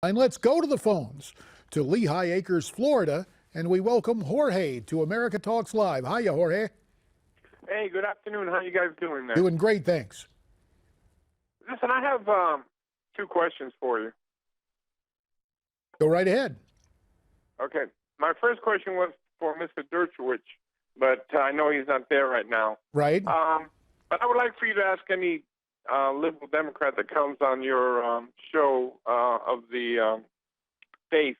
And let's go to the phones to Lehigh Acres, Florida, and we welcome Jorge to America Talks Live. Hiya, Jorge. Hey, good afternoon. How you guys doing there? Doing great, thanks. Listen, I have two questions for you. Go right ahead. Okay. My first question was for Mr. Dershowitz, but I know he's not there right now. Right. But I would like for you to ask any liberal Democrat that comes on your show of the faith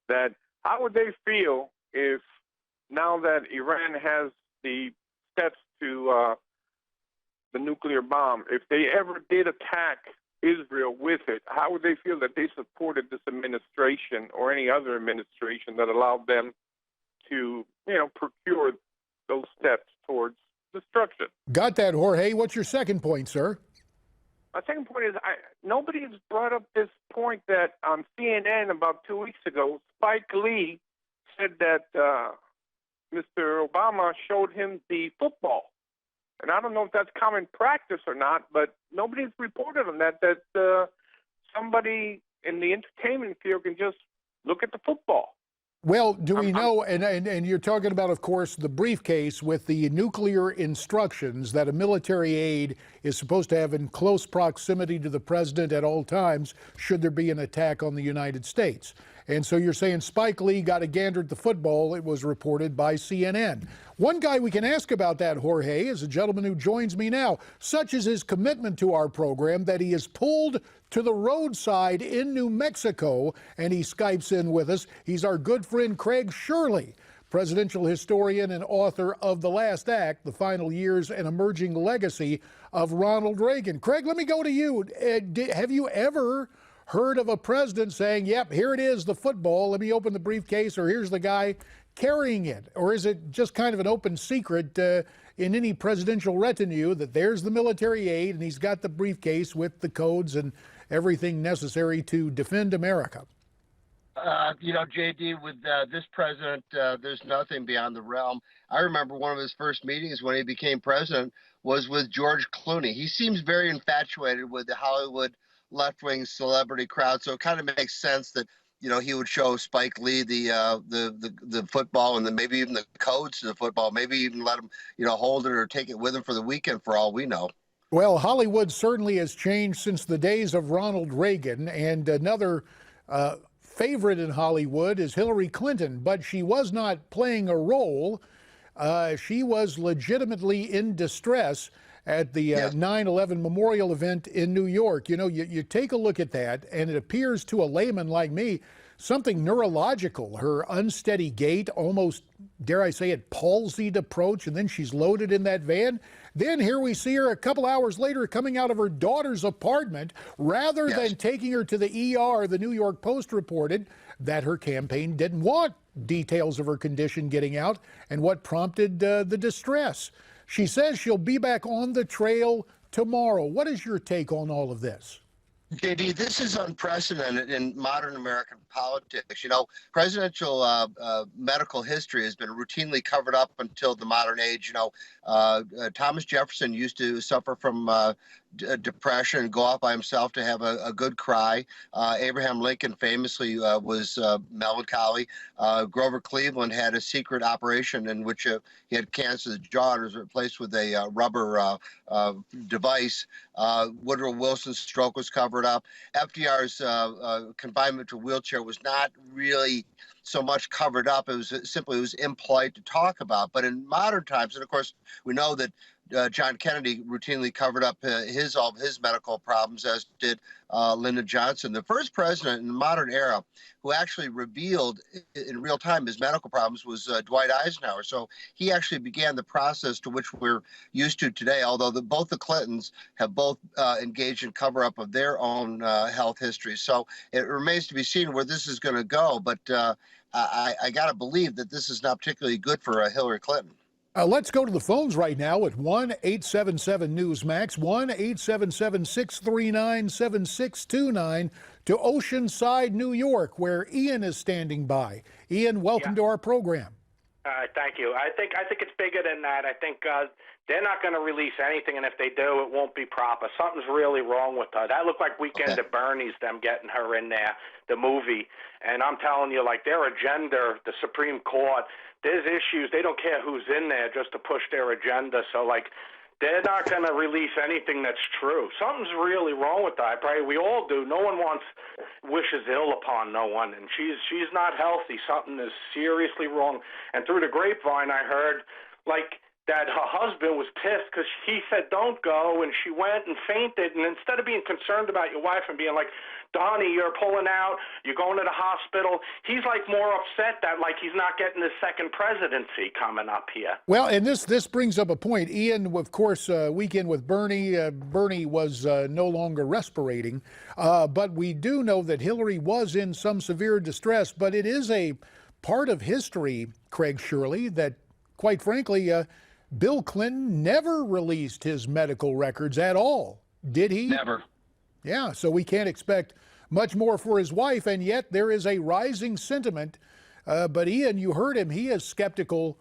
that how would they feel if now that Iran has the steps to the nuclear bomb, if they ever did attack Israel with it, how would they feel that they supported this administration or any other administration that allowed them to, procure those steps towards destruction? Got that, Jorge. What's your second point, sir? My second point is nobody's brought up this point that on CNN about 2 weeks ago, Spike Lee said that Mr. Obama showed him the football. And I don't know if that's common practice or not, but nobody's reported on that somebody in the entertainment field can just look at the football. Well, do we know, and you're talking about, of course, the briefcase with the nuclear instructions that a military aide is supposed to have in close proximity to the president at all times should there be an attack on the United States. And so you're saying Spike Lee got a gander at the football, it was reported by CNN. One guy we can ask about that, Jorge, is a gentleman who joins me now. Such is his commitment to our program that he is pulled to the roadside in New Mexico, and he Skypes in with us. He's our good friend Craig Shirley, presidential historian and author of The Last Act, The Final Years and Emerging Legacy of Ronald Reagan. Craig, let me go to you. Have you ever heard of a president saying, yep, here it is, the football, let me open the briefcase, or here's the guy carrying it? Or is it just kind of an open secret in any presidential retinue that there's the military aide and he's got the briefcase with the codes and everything necessary to defend America? JD, with this president, there's nothing beyond the realm. I remember one of his first meetings when he became president was with George Clooney. He seems very infatuated with the Hollywood left-wing celebrity crowd, so it kind of makes sense that he would show Spike Lee the football and then maybe even the codes to the football, maybe even let him hold it or take it with him for the weekend for all we know. Well, Hollywood certainly has changed since the days of Ronald Reagan, and another favorite in Hollywood is Hillary Clinton, but she was not playing a role. She was legitimately in distress at the 9/11 memorial event in New York. You take a look at that, and it appears to a layman like me something neurological. Her unsteady gait, almost, dare I say it, palsied approach, and then she's loaded in that van. Then here we see her a couple hours later coming out of her daughter's apartment. Rather than taking her to the ER, the New York Post reported that her campaign didn't want details of her condition getting out and what prompted the distress. She says she'll be back on the trail tomorrow. What is your take on all of this? JD, this is unprecedented in modern American politics. Presidential medical history has been routinely covered up until the modern age. Thomas Jefferson used to suffer from depression and go off by himself to have a good cry. Abraham Lincoln famously was melancholy. Grover Cleveland had a secret operation in which he had cancer of the jaw and was replaced with a rubber device. Woodrow Wilson's stroke was covered up. FDR's confinement to a wheelchair was not really so much covered up. It was impolite to talk about. But in modern times, and of course, we know that John Kennedy routinely covered up all of his medical problems, as did Lyndon Johnson. The first president in the modern era who actually revealed in real time his medical problems was Dwight Eisenhower. So he actually began the process to which we're used to today, although both the Clintons have both engaged in cover-up of their own health history. So it remains to be seen where this is going to go. But I got to believe that this is not particularly good for Hillary Clinton. Let's go to the phones right now at 1-877-NEWSMAX, 1-877-639-7629 to Oceanside, New York, where Ian is standing by. Ian, welcome to our program. Thank you. I think it's bigger than that. I think They're not going to release anything, and if they do, it won't be proper. Something's really wrong with her. That looked like Weekend at Bernie's, them getting her in there, the movie. And I'm telling you, like, their agenda, the Supreme Court, there's issues. They don't care who's in there just to push their agenda. So, like, they're not going to release anything that's true. Something's really wrong with her. We all do. No one wishes ill upon no one, and she's not healthy. Something is seriously wrong. And through the grapevine, I heard, like, that her husband was pissed because he said, don't go, and she went and fainted. And instead of being concerned about your wife and being like, Donnie, you're pulling out, you're going to the hospital, he's like more upset that like he's not getting his second presidency coming up here. Well, and this brings up a point. Ian, of course, Weekend with Bernie, Bernie was no longer respirating, but we do know that Hillary was in some severe distress, but it is a part of history, Craig Shirley, that quite frankly, Bill Clinton never released his medical records at all, did he? Never. Yeah, so we can't expect much more for his wife, and yet there is a rising sentiment. But Ian, you heard him, he is skeptical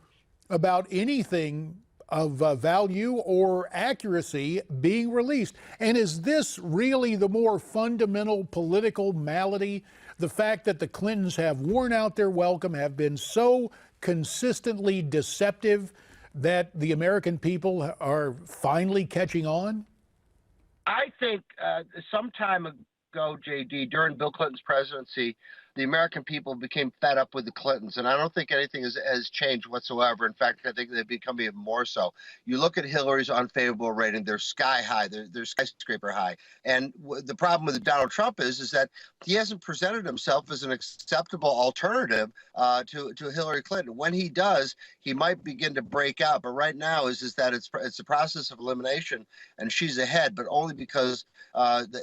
about anything of value or accuracy being released. And is this really the more fundamental political malady? The fact that the Clintons have worn out their welcome, have been so consistently deceptive that the American people are finally catching on? I think some time ago, JD, during Bill Clinton's presidency, the American people became fed up with the Clintons, and I don't think anything has changed whatsoever. In fact, I think they've become even more so. You look at Hillary's unfavorable rating; they're sky high, they're skyscraper high. And the problem with Donald Trump is that he hasn't presented himself as an acceptable alternative to Hillary Clinton. When he does, he might begin to break out. But right now, is that it's a process of elimination, and she's ahead, but only because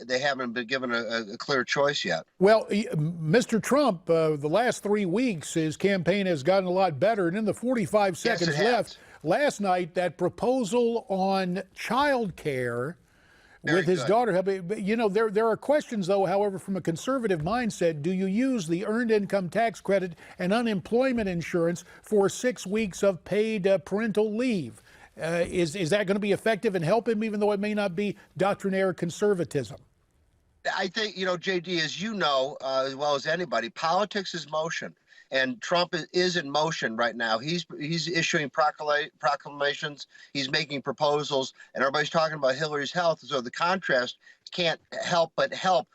they haven't been given a clear choice yet. Well, Mr. Trump, the last 3 weeks, his campaign has gotten a lot better. And in the 45 seconds left, last night, that proposal on child care with his daughter. You know, there are questions, though, however, from a conservative mindset. Do you use the earned income tax credit and unemployment insurance for 6 weeks of paid parental leave? Is that going to be effective and help him, even though it may not be doctrinaire conservatism? I think, JD, as you know, as well as anybody, politics is motion. And Trump is in motion right now. He's issuing proclamations. He's making proposals. And everybody's talking about Hillary's health. So the contrast can't help but help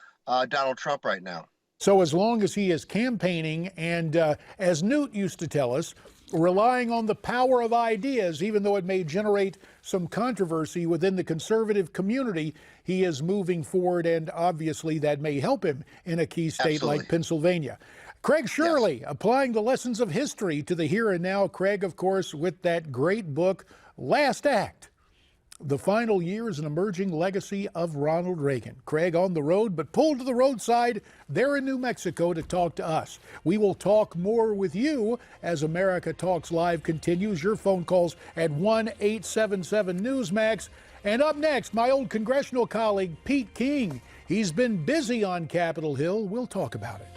Donald Trump right now. So as long as he is campaigning and, as Newt used to tell us, relying on the power of ideas, even though it may generate some controversy within the conservative community, he is moving forward, and obviously that may help him in a key state like Pennsylvania. Craig Shirley, applying the lessons of history to the here and now. Craig, of course, with that great book, Last Act, The Final Years and Emerging Legacy of Ronald Reagan. Craig on the road, but pulled to the roadside there in New Mexico to talk to us. We will talk more with you as America Talks Live continues. Your phone calls at 1-877-NEWSMAX. And up next, my old congressional colleague, Pete King. He's been busy on Capitol Hill. We'll talk about it.